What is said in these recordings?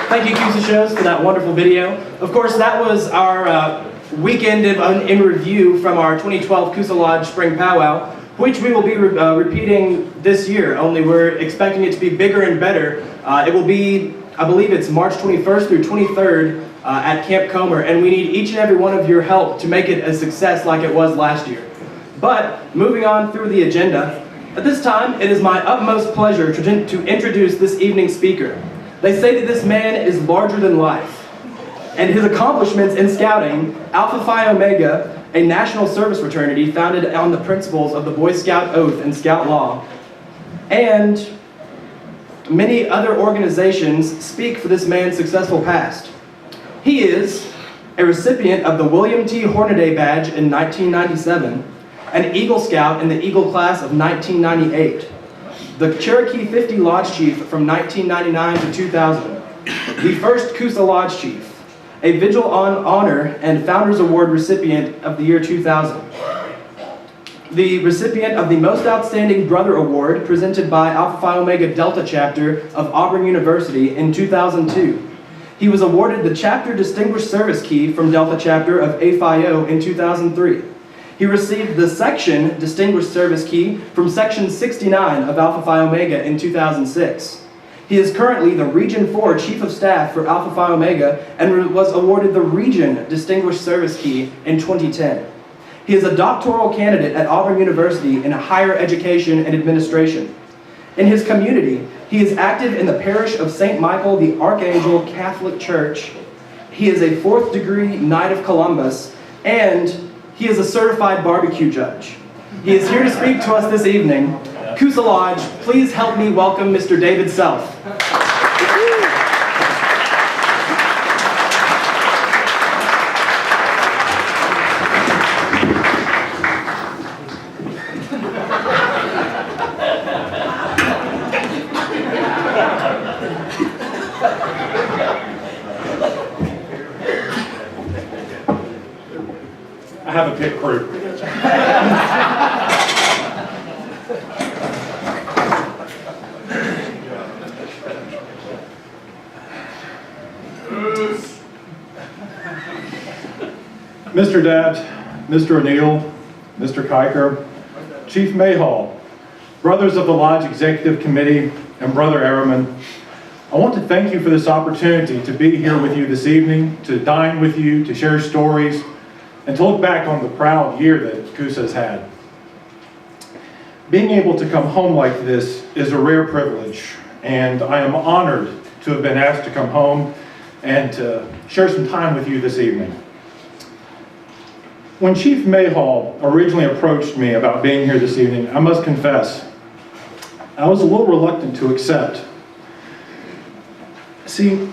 Thank you, Coosa Shows, for that wonderful video. Of course, that was our weekend in review from our 2012 Coosa Lodge Spring Powwow, which we will be repeating this year, only we're expecting it to be bigger and better. It will be, I believe it's March 21st through 23rd at Camp Comer, and we need each and every one of your help to make it a success like it was last year. But, moving on through the agenda, at this time, it is my utmost pleasure to introduce this evening's speaker. They say that this man is larger than life, and his accomplishments in scouting, Alpha Phi Omega, a national service fraternity founded on the principles of the Boy Scout Oath and Scout Law, and many other organizations speak for this man's successful past. He is a recipient of the William T. Hornaday Badge in 1997, an Eagle Scout in the Eagle Class of 1998, the Cherokee 50 Lodge Chief from 1999 to 2000, the first Coosa Lodge Chief, a Vigil on Honor and Founders Award recipient of the year 2000, the recipient of the Most Outstanding Brother Award presented by Alpha Phi Omega Delta Chapter of Auburn University in 2002. He was awarded the Chapter Distinguished Service Key from Delta Chapter of APHIO in 2003. He received the Section Distinguished Service Key from Section 69 of Alpha Phi Omega in 2006. He is currently the Region 4 Chief of Staff for Alpha Phi Omega and was awarded the Region Distinguished Service Key in 2010. He is a doctoral candidate at Auburn University in higher education and administration. In his community, he is active in the parish of St. Michael the Archangel Catholic Church. He is a 4th degree Knight of Columbus, and he is a certified barbecue judge. He is here to speak to us this evening. Coosa Lodge, please help me welcome Mr. David Self. I have a pit crew. Mr. Datt, Mr. O'Neill, Mr. Kiker, Chief Mayhall, brothers of the Lodge Executive Committee, and Brother Ehrman, I want to thank you for this opportunity to be here with you this evening, to dine with you, to share stories, and to look back on the proud year that Coosa has had. Being able to come home like this is a rare privilege, and I am honored to have been asked to come home and to share some time with you this evening. When Chief Mayhall originally approached me about being here this evening, I must confess, I was a little reluctant to accept. See,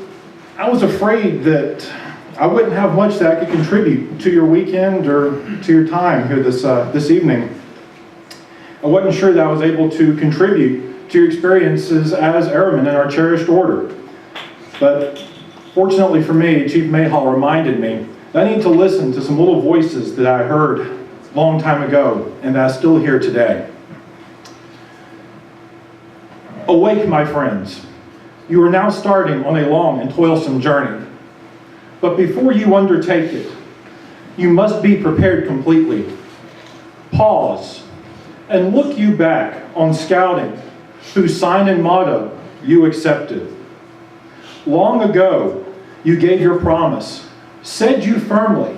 I was afraid that I wouldn't have much that I could contribute to your weekend or to your time here this evening. I wasn't sure that I was able to contribute to your experiences as airmen in our cherished order. But fortunately for me, Chief Mayhall reminded me that I need to listen to some little voices that I heard a long time ago and that I still hear today. Awake, my friends. You are now starting on a long and toilsome journey. But before you undertake it, you must be prepared completely. Pause and look you back on scouting, whose sign and motto you accepted. Long ago, you gave your promise, said you firmly,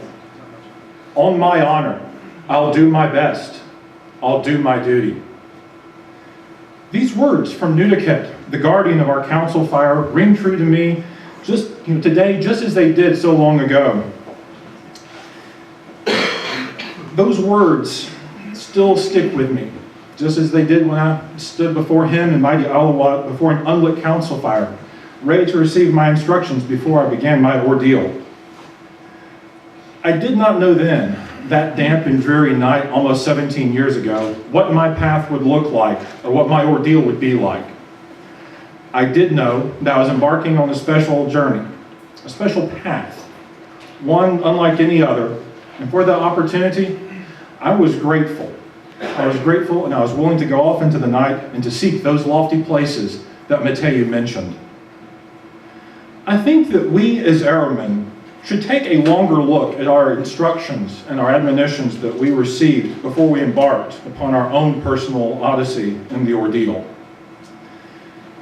on my honor, I'll do my best, I'll do my duty. These words from Nudiket, the guardian of our council fire, ring true to me today, just as they did so long ago. Those words still stick with me, just as they did when I stood before him in mighty Alawat before an unlit council fire, ready to receive my instructions before I began my ordeal. I did not know then, that damp and dreary night almost 17 years ago, what my path would look like or what my ordeal would be like. I did know that I was embarking on a special journey, a special path, one unlike any other, and for that opportunity, I was grateful. I was grateful and I was willing to go off into the night and to seek those lofty places that Mateo mentioned. I think that we as airmen should take a longer look at our instructions and our admonitions that we received before we embarked upon our own personal odyssey in the ordeal.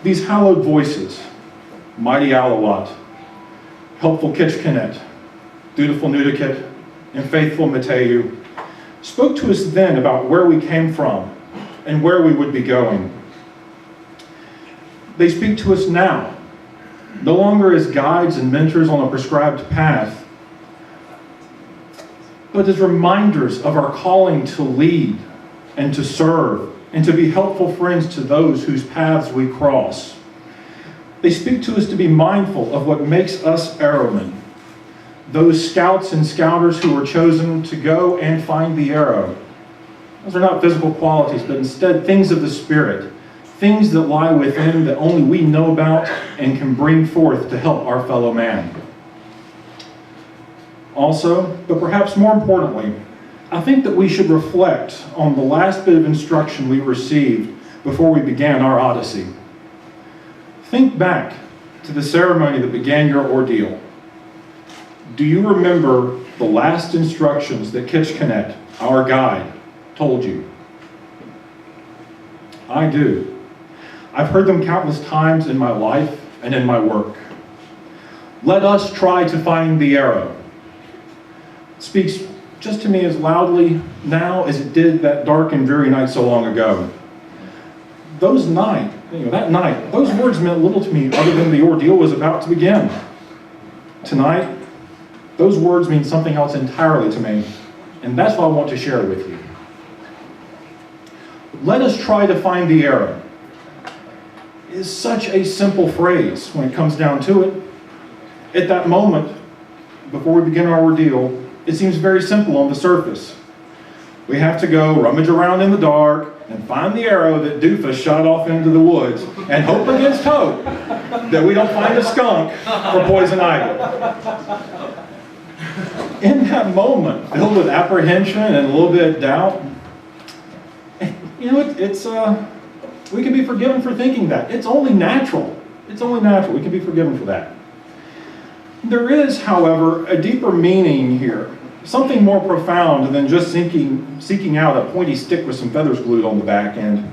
These hallowed voices, mighty Alawat, helpful Kitchkanet, dutiful Nudikit, and faithful Mateu, spoke to us then about where we came from and where we would be going. They speak to us now, no longer as guides and mentors on a prescribed path, but as reminders of our calling to lead and to serve and to be helpful friends to those whose paths we cross. They speak to us to be mindful of what makes us airmen, those scouts and scouters who were chosen to go and find the arrow. Those are not physical qualities, but instead things of the spirit, things that lie within that only we know about and can bring forth to help our fellow man. Also, but perhaps more importantly, I think that we should reflect on the last bit of instruction we received before we began our odyssey. Think back to the ceremony that began your ordeal. Do you remember the last instructions that Kitchkanet, our guide, told you? I do. I've heard them countless times in my life and in my work. Let us try to find the arrow. It speaks just to me as loudly now as it did that dark and dreary night so long ago. That night, those words meant little to me other than the ordeal was about to begin. Tonight, those words mean something else entirely to me, and that's what I want to share with you. Let us try to find the arrow. It is such a simple phrase when it comes down to it. At that moment, before we begin our ordeal, it seems very simple on the surface. We have to go rummage around in the dark and find the arrow that Doofus shot off into the woods and hope against hope that we don't find a skunk or poison ivy. In that moment, filled with apprehension and a little bit of doubt, we can be forgiven for thinking that. It's only natural. It's only natural. We can be forgiven for that. There is, however, a deeper meaning here. Something more profound than just seeking out a pointy stick with some feathers glued on the back end.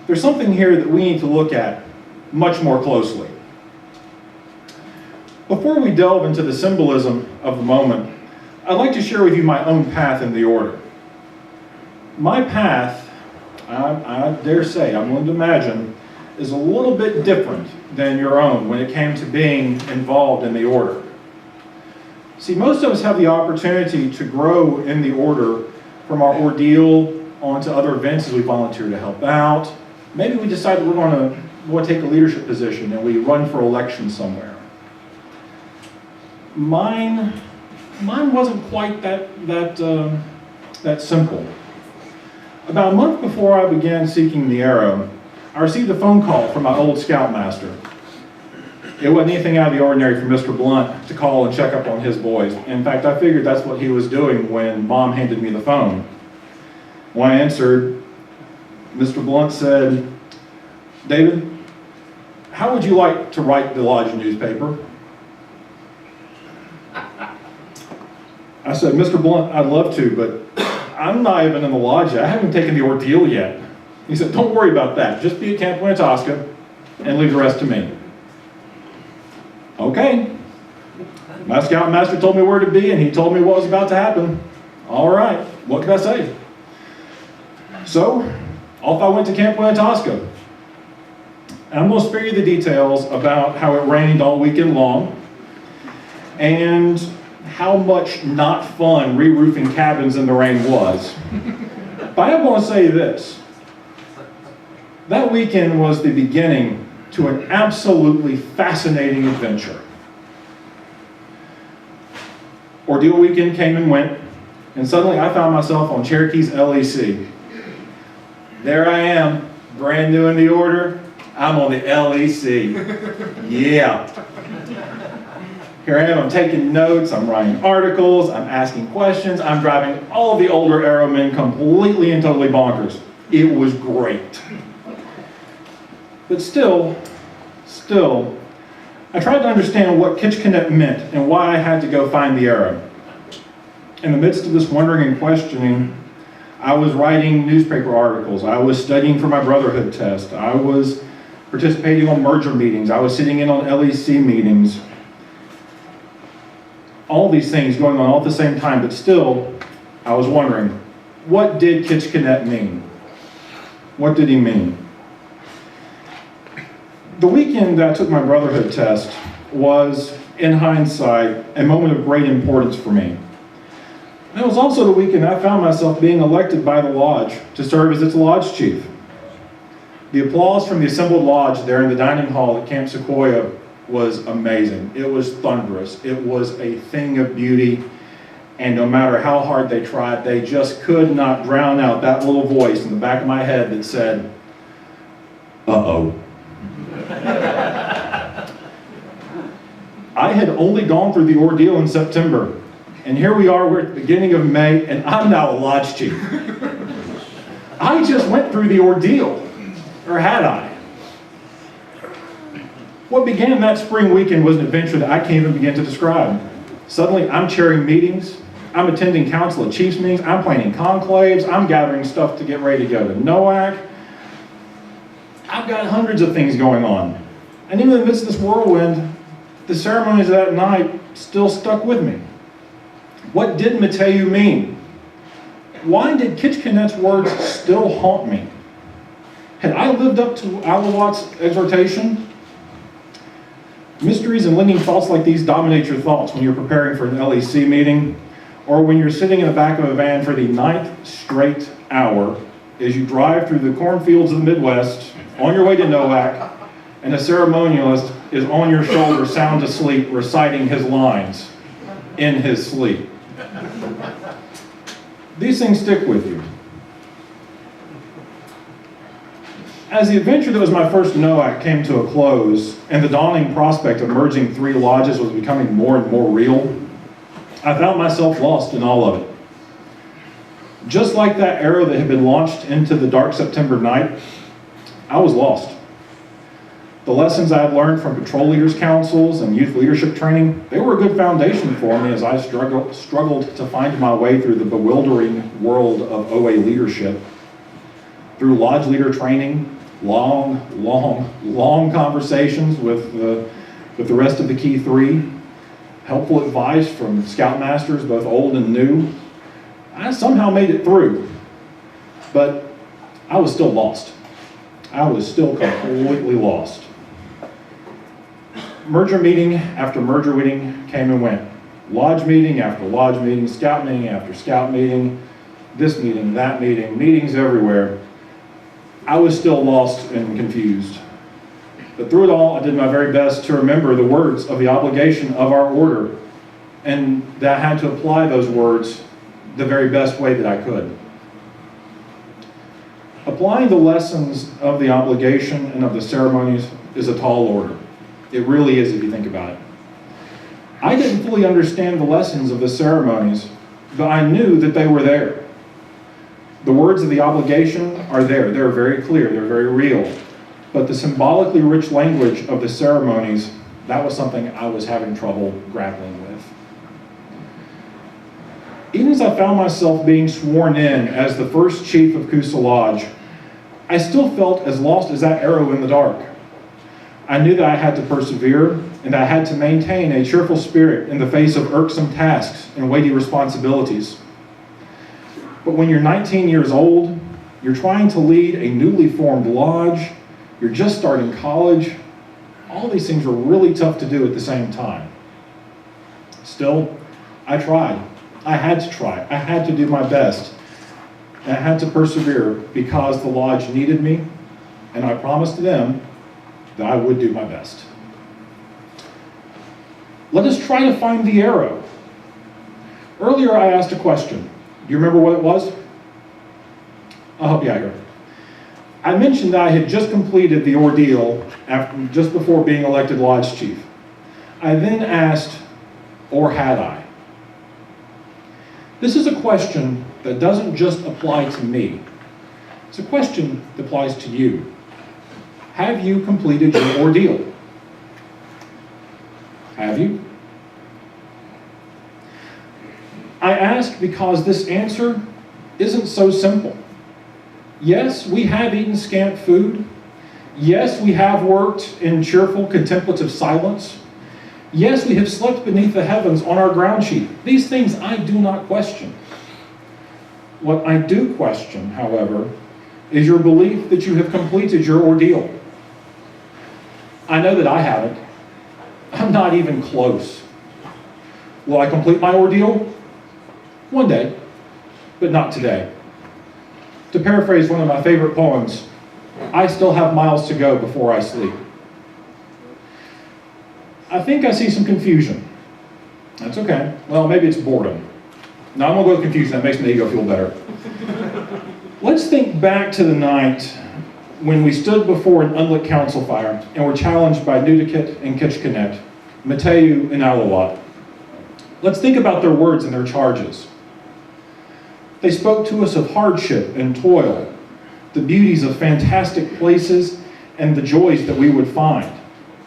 There's something here that we need to look at much more closely. Before we delve into the symbolism of the moment, I'd like to share with you my own path in the order. My path, I dare say, I'm willing to imagine, is a little bit different than your own when it came to being involved in the order. See, most of us have the opportunity to grow in the order from our ordeal onto other events as we volunteer to help out. Maybe we decide that we're going to take a leadership position and we run for election somewhere. Mine wasn't quite that simple. About a month before I began seeking the arrow, I received a phone call from my old scoutmaster. It wasn't anything out of the ordinary for Mr. Blunt to call and check up on his boys. In fact, I figured that's what he was doing when Mom handed me the phone. When I answered, Mr. Blunt said, "David, how would you like to write the lodge newspaper?" I said, "Mr. Blunt, I'd love to, but I'm not even in the lodge yet. I haven't taken the ordeal yet." He said, "Don't worry about that. Just be at Camp Winnetasca and leave the rest to me." Okay. My scoutmaster told me where to be and he told me what was about to happen. All right, what can I say? So, off I went to Camp Winnetasca. And I'm going to spare you the details about how it rained all weekend long and how much not fun re-roofing cabins in the rain was. But I am going to say this. That weekend was the beginning to an absolutely fascinating adventure. Ordeal weekend came and went, and suddenly I found myself on Cherokee's LEC. There I am, brand new in the order. I'm on the LEC. Yeah. Here I am, I'm taking notes, I'm writing articles, I'm asking questions, I'm driving all of the older airmen completely and totally bonkers. It was great. But still, I tried to understand what Kitchener meant and why I had to go find the arrow. In the midst of this wondering and questioning, I was writing newspaper articles. I was studying for my brotherhood test. I was participating on merger meetings. I was sitting in on LEC meetings. All these things going on all at the same time, but still, I was wondering, what did Kitchener mean? What did he mean? The weekend that I took my brotherhood test was, in hindsight, a moment of great importance for me. And it was also the weekend I found myself being elected by the lodge to serve as its lodge chief. The applause from the assembled lodge there in the dining hall at Camp Sequoia was amazing. It was thunderous. It was a thing of beauty. And no matter how hard they tried, they just could not drown out that little voice in the back of my head that said, uh-oh. I had only gone through the ordeal in September. And here we are, we're at the beginning of May, and I'm now a lodge chief. I just went through the ordeal, or had I? What began that spring weekend was an adventure that I can't even begin to describe. Suddenly, I'm chairing meetings, I'm attending Council of Chiefs meetings, I'm planning conclaves, I'm gathering stuff to get ready to go to NOAC. I've got hundreds of things going on. And even in the midst of this whirlwind, the ceremonies of that night still stuck with me. What did Mateu mean? Why did Kitchener's words still haunt me? Had I lived up to Alawat's exhortation? Mysteries and lingering thoughts like these dominate your thoughts when you're preparing for an LEC meeting, or when you're sitting in the back of a van for the 9th straight hour as you drive through the cornfields of the Midwest on your way to NOAC, and a ceremonialist is on your shoulder, sound asleep, reciting his lines in his sleep. These things stick with you. As the adventure that was my first NOAC came to a close, and the dawning prospect of merging 3 lodges was becoming more and more real, I found myself lost in all of it. Just like that arrow that had been launched into the dark September night, I was lost. The lessons I had learned from patrol leaders' councils and youth leadership training, they were a good foundation for me as I struggled to find my way through the bewildering world of OA leadership. Through lodge leader training, long conversations with the rest of the Key 3, helpful advice from scoutmasters, both old and new, I somehow made it through. But I was still lost. I was still completely lost. Merger meeting after merger meeting came and went. Lodge meeting after lodge meeting, scout meeting after scout meeting, this meeting, that meeting, meetings everywhere. I was still lost and confused. But through it all, I did my very best to remember the words of the obligation of our order, and that I had to apply those words the very best way that I could. Applying the lessons of the obligation and of the ceremonies is a tall order. It really is if you think about it. I didn't fully understand the lessons of the ceremonies, but I knew that they were there. The words of the obligation are there. They're very clear. They're very real. But the symbolically rich language of the ceremonies, that was something I was having trouble grappling with. Even as I found myself being sworn in as the first chief of Coosa Lodge, I still felt as lost as that arrow in the dark. I knew that I had to persevere, and I had to maintain a cheerful spirit in the face of irksome tasks and weighty responsibilities. But when you're 19 years old, you're trying to lead a newly formed lodge, you're just starting college, all these things were really tough to do at the same time. Still, I tried. I had to try. I had to do my best. And I had to persevere because the lodge needed me, and I promised them that I would do my best. Let us try to find the arrow. Earlier I asked a question. Do you remember what it was? I'll help you out here. I mentioned that I had just completed the ordeal just before being elected lodge chief. I then asked, or had I? This is a question that doesn't just apply to me. It's a question that applies to you. Have you completed your ordeal? Have you? I ask because this answer isn't so simple. Yes, we have eaten scant food. Yes, we have worked in cheerful, contemplative silence. Yes, we have slept beneath the heavens on our ground sheet. These things I do not question. What I do question, however, is your belief that you have completed your ordeal. I know that I haven't. I'm not even close. Will I complete my ordeal? One day, but not today. To paraphrase one of my favorite poems, I still have miles to go before I sleep. I think I see some confusion. That's okay. Well, maybe it's boredom. No, I'm going to go with confusion. That makes my ego feel better. Let's think back to the night when we stood before an unlit council fire and were challenged by Nudikit and Kitchkanet, Mateu and Alawat. Let's think about their words and their charges. They spoke to us of hardship and toil, the beauties of fantastic places, and the joys that we would find.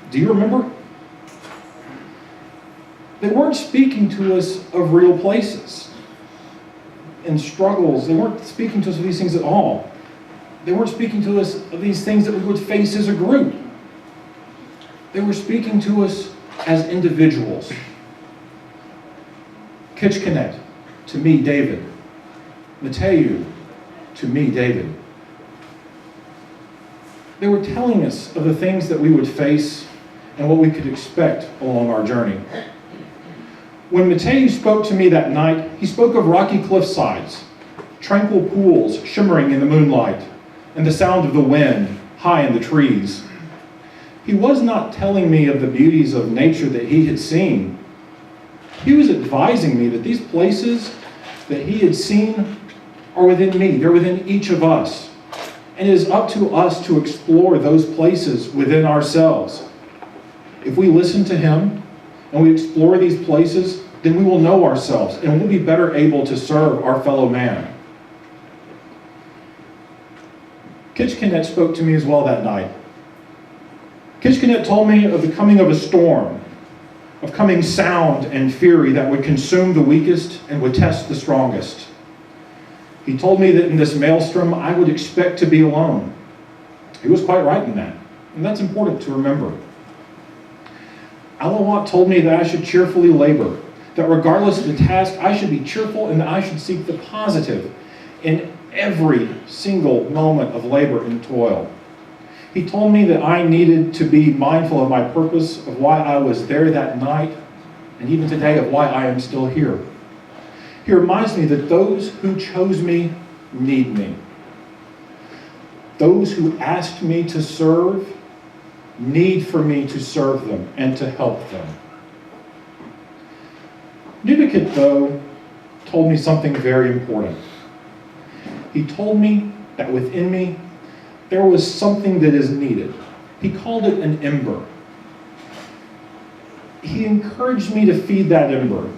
Do you remember? They weren't speaking to us of real places and struggles. They weren't speaking to us of these things at all. They weren't speaking to us of these things that we would face as a group. They were speaking to us as individuals. Kitchkanet, to me, David. Mateu, to me, David. They were telling us of the things that we would face and what we could expect along our journey. When Mateu spoke to me that night, he spoke of rocky cliffsides, tranquil pools shimmering in the moonlight, and the sound of the wind high in the trees. He was not telling me of the beauties of nature that he had seen. He was advising me that these places that he had seen are within me. They're within each of us. And it is up to us to explore those places within ourselves. If we listen to him and we explore these places, then we will know ourselves and we'll be better able to serve our fellow man. Kitchkanet spoke to me as well that night. Kitchkanet told me of the coming of a storm, of coming sound and fury that would consume the weakest and would test the strongest. He told me that in this maelstrom I would expect to be alone. He was quite right in that, and that's important to remember. Alawat told me that I should cheerfully labor, that regardless of the task, I should be cheerful and that I should seek the positive in every single moment of labor and toil. He told me that I needed to be mindful of my purpose, of why I was there that night, and even today of why I am still here. He reminds me that those who chose me need me. Those who asked me to serve need for me to serve them and to help them. Nudikit, though, told me something very important. He told me that within me there was something that is needed. He called it an ember. He encouraged me to feed that ember,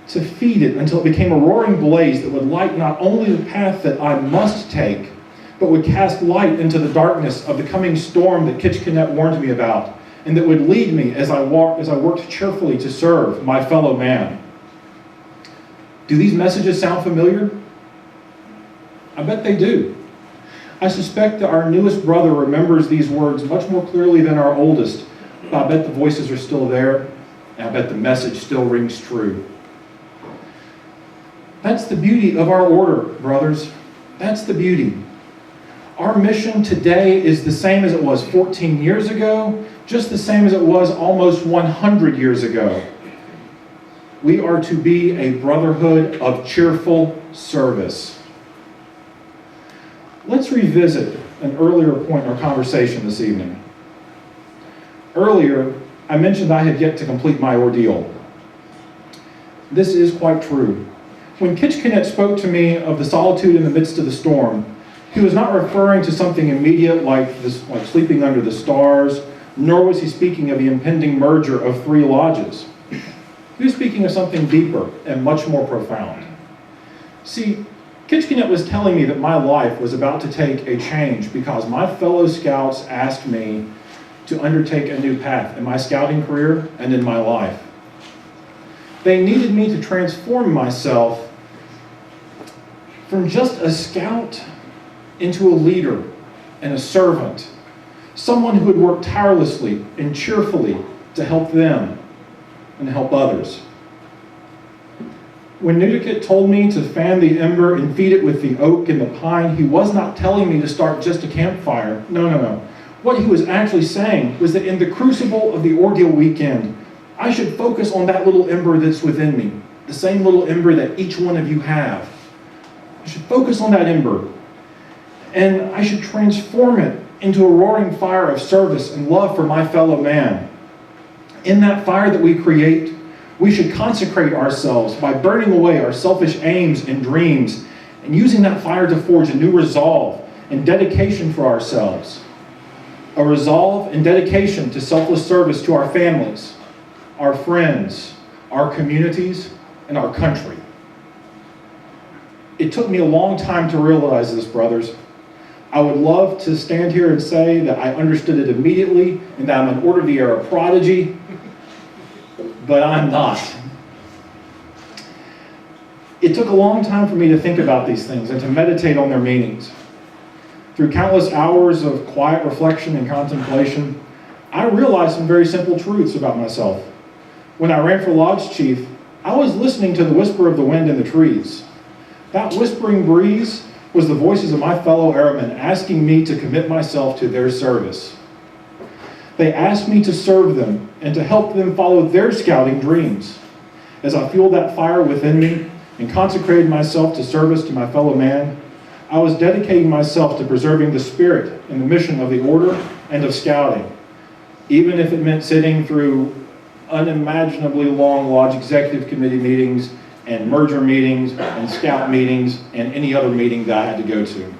to feed it until it became a roaring blaze that would light not only the path that I must take, but would cast light into the darkness of the coming storm that Kitchkanet warned me about, and that would lead me as I worked cheerfully to serve my fellow man. Do these messages sound familiar? I bet they do. I suspect that our newest brother remembers these words much more clearly than our oldest. But I bet the voices are still there, and I bet the message still rings true. That's the beauty of our order, brothers. That's the beauty. Our mission today is the same as it was 14 years ago, just the same as it was almost 100 years ago. We are to be a brotherhood of cheerful service. Let's revisit an earlier point in our conversation this evening. Earlier, I mentioned I had yet to complete my ordeal. This is quite true. When Kitchkanet spoke to me of the solitude in the midst of the storm, he was not referring to something immediate like sleeping under the stars, nor was he speaking of the impending merger of 3 lodges. He was speaking of something deeper and much more profound. See, Kitchkanet was telling me that my life was about to take a change because my fellow scouts asked me to undertake a new path in my scouting career and in my life. They needed me to transform myself from just a scout into a leader and a servant, someone who would work tirelessly and cheerfully to help them and help others. When Nudikit told me to fan the ember and feed it with the oak and the pine, he was not telling me to start just a campfire. No. What he was actually saying was that in the crucible of the ordeal weekend, I should focus on that little ember that's within me, the same little ember that each one of you have. I should focus on that ember, and I should transform it into a roaring fire of service and love for my fellow man. In that fire that we create, we should consecrate ourselves by burning away our selfish aims and dreams and using that fire to forge a new resolve and dedication for ourselves. A resolve and dedication to selfless service to our families, our friends, our communities, and our country. It took me a long time to realize this, brothers. I would love to stand here and say that I understood it immediately and that I'm an Order of the Era prodigy, but I'm not. It took a long time for me to think about these things and to meditate on their meanings. Through countless hours of quiet reflection and contemplation, I realized some very simple truths about myself. When I ran for Lodge Chief, I was listening to the whisper of the wind in the trees. That whispering breeze was the voices of my fellow airmen asking me to commit myself to their service. They asked me to serve them and to help them follow their scouting dreams. As I fueled that fire within me and consecrated myself to service to my fellow man, I was dedicating myself to preserving the spirit and the mission of the Order and of scouting, even if it meant sitting through unimaginably long Lodge Executive Committee meetings and merger meetings and scout meetings and any other meeting that I had to go to.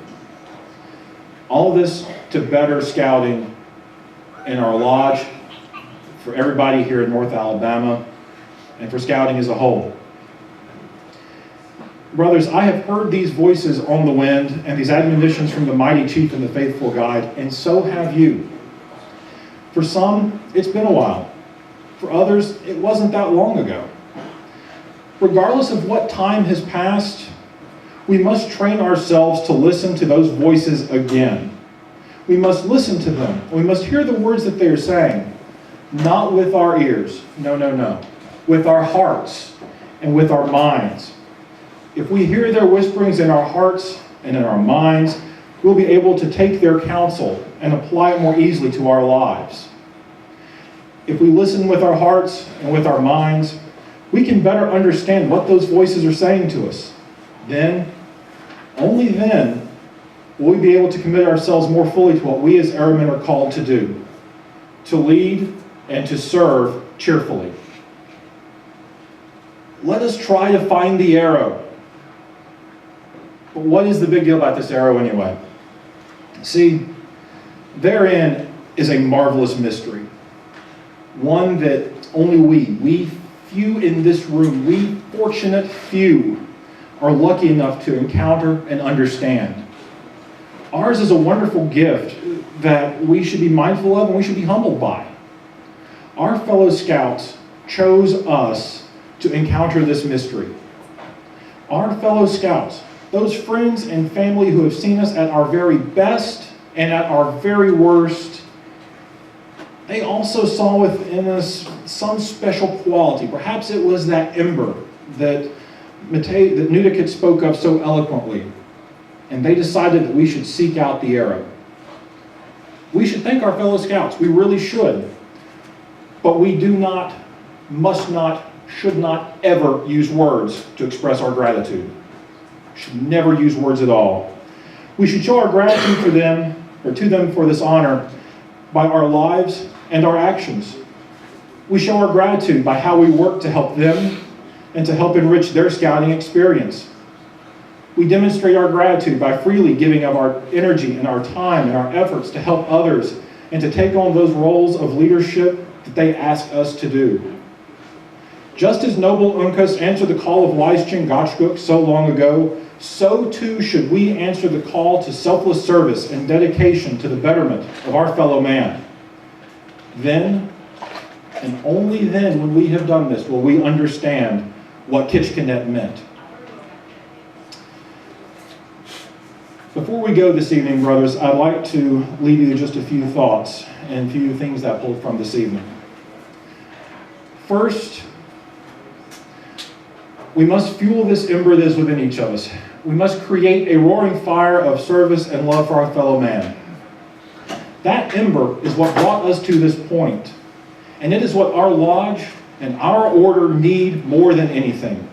All this to better scouting in our lodge, for everybody here in North Alabama, and for scouting as a whole. Brothers, I have heard these voices on the wind and these admonitions from the mighty chief and the faithful guide, and so have you. For some, it's been a while. For others, it wasn't that long ago. Regardless of what time has passed, we must train ourselves to listen to those voices again. We must listen to them. We must hear the words that they are saying, not with our ears, no, with our hearts and with our minds. If we hear their whisperings in our hearts and in our minds, we'll be able to take their counsel and apply it more easily to our lives. If we listen with our hearts and with our minds, we can better understand what those voices are saying to us. Then, only then, will we be able to commit ourselves more fully to what we as airmen are called to do, to lead and to serve cheerfully. Let us try to find the arrow. But what is the big deal about this arrow anyway? See, therein is a marvelous mystery. One that only we few in this room, we fortunate few, are lucky enough to encounter and understand. Ours is a wonderful gift that we should be mindful of and we should be humbled by. Our fellow scouts chose us to encounter this mystery. Our fellow scouts, those friends and family who have seen us at our very best and at our very worst, they also saw within us some special quality. Perhaps it was that ember that Nudikit spoke of so eloquently. And they decided that we should seek out the arrow. We should thank our fellow scouts. We really should. But we do not, must not, should not ever use words to express our gratitude. We should never use words at all. We should show our gratitude for them, or to them for this honor, by our lives and our actions. We show our gratitude by how we work to help them and to help enrich their scouting experience. We demonstrate our gratitude by freely giving of our energy and our time and our efforts to help others and to take on those roles of leadership that they ask us to do. Just as Noble Uncas answered the call of wise Chingachgook so long ago, so too should we answer the call to selfless service and dedication to the betterment of our fellow man. Then And only then, when we have done this, will we understand what Kitchkanet meant. Before we go this evening, brothers, I'd like to leave you just a few thoughts and a few things that I pulled from this evening. First, we must fuel this ember that is within each of us. We must create a roaring fire of service and love for our fellow man. That ember is what brought us to this point, and it is what our lodge and our order need more than anything.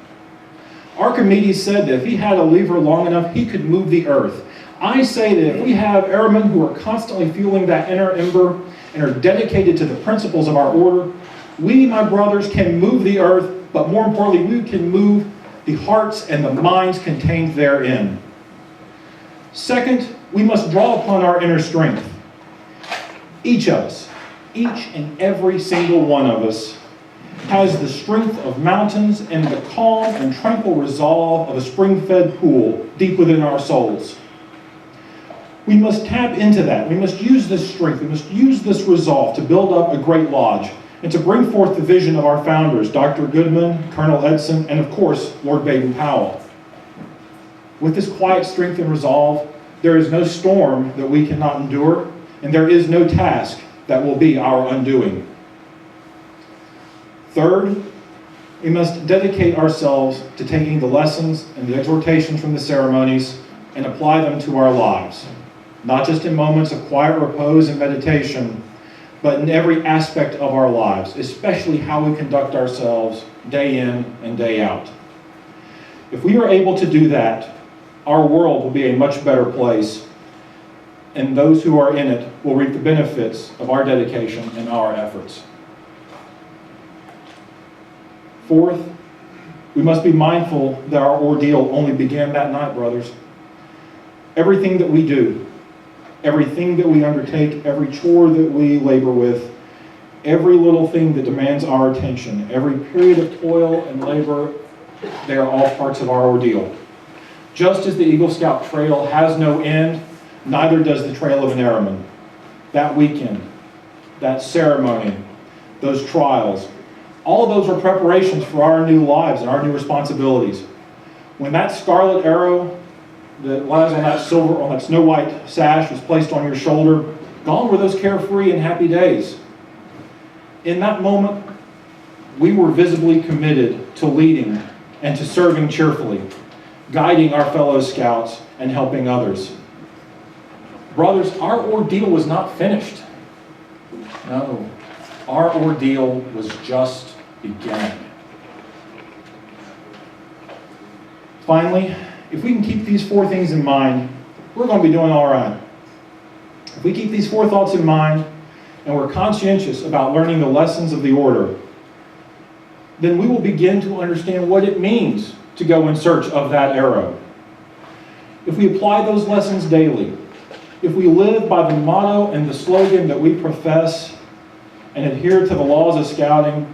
Archimedes said that if he had a lever long enough, he could move the earth. I say that if we have airmen who are constantly fueling that inner ember and are dedicated to the principles of our order, we, my brothers, can move the earth, but more importantly, we can move the hearts and the minds contained therein. Second, we must draw upon our inner strength. Each of us, each and every single one of us, has the strength of mountains and the calm and tranquil resolve of a spring-fed pool deep within our souls. We must tap into that. We must use this strength. We must use this resolve to build up a great lodge and to bring forth the vision of our founders, Dr. Goodman, Colonel Edson, and of course, Lord Baden-Powell. With this quiet strength and resolve, there is no storm that we cannot endure, and there is no task that will be our undoing. Third, we must dedicate ourselves to taking the lessons and the exhortations from the ceremonies and apply them to our lives, not just in moments of quiet repose and meditation, but in every aspect of our lives, especially how we conduct ourselves day in and day out. If we are able to do that, our world will be a much better place, and those who are in it will reap the benefits of our dedication and our efforts. Fourth, we must be mindful that our ordeal only began that night, brothers. Everything that we do, everything that we undertake, every chore that we labor with, every little thing that demands our attention, every period of toil and labor, they are all parts of our ordeal. Just as the Eagle Scout trail has no end, neither does the trail of an airman. That weekend, that ceremony, those trials, all of those are preparations for our new lives and our new responsibilities. When that scarlet arrow that lies on that snow white sash was placed on your shoulder, gone were those carefree and happy days. In that moment, we were visibly committed to leading and to serving cheerfully, guiding our fellow scouts and helping others. Brothers, our ordeal was not finished. No, our ordeal was just beginning. Finally, if we can keep these four things in mind, we're going to be doing all right. If we keep these four thoughts in mind, and we're conscientious about learning the lessons of the order, then we will begin to understand what it means to go in search of that arrow. If we apply those lessons daily, if we live by the motto and the slogan that we profess and adhere to the laws of scouting,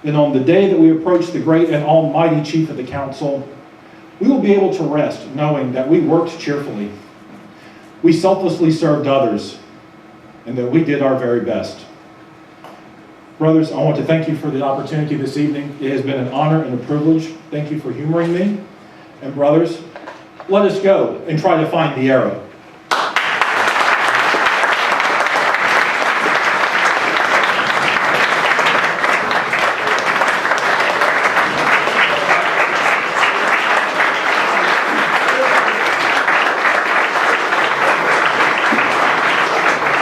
then on the day that we approach the great and almighty chief of the council, we will be able to rest knowing that we worked cheerfully, we selflessly served others, and that we did our very best. Brothers, I want to thank you for the opportunity this evening. It has been an honor and a privilege. Thank you for humoring me. And brothers, let us go and try to find the arrow.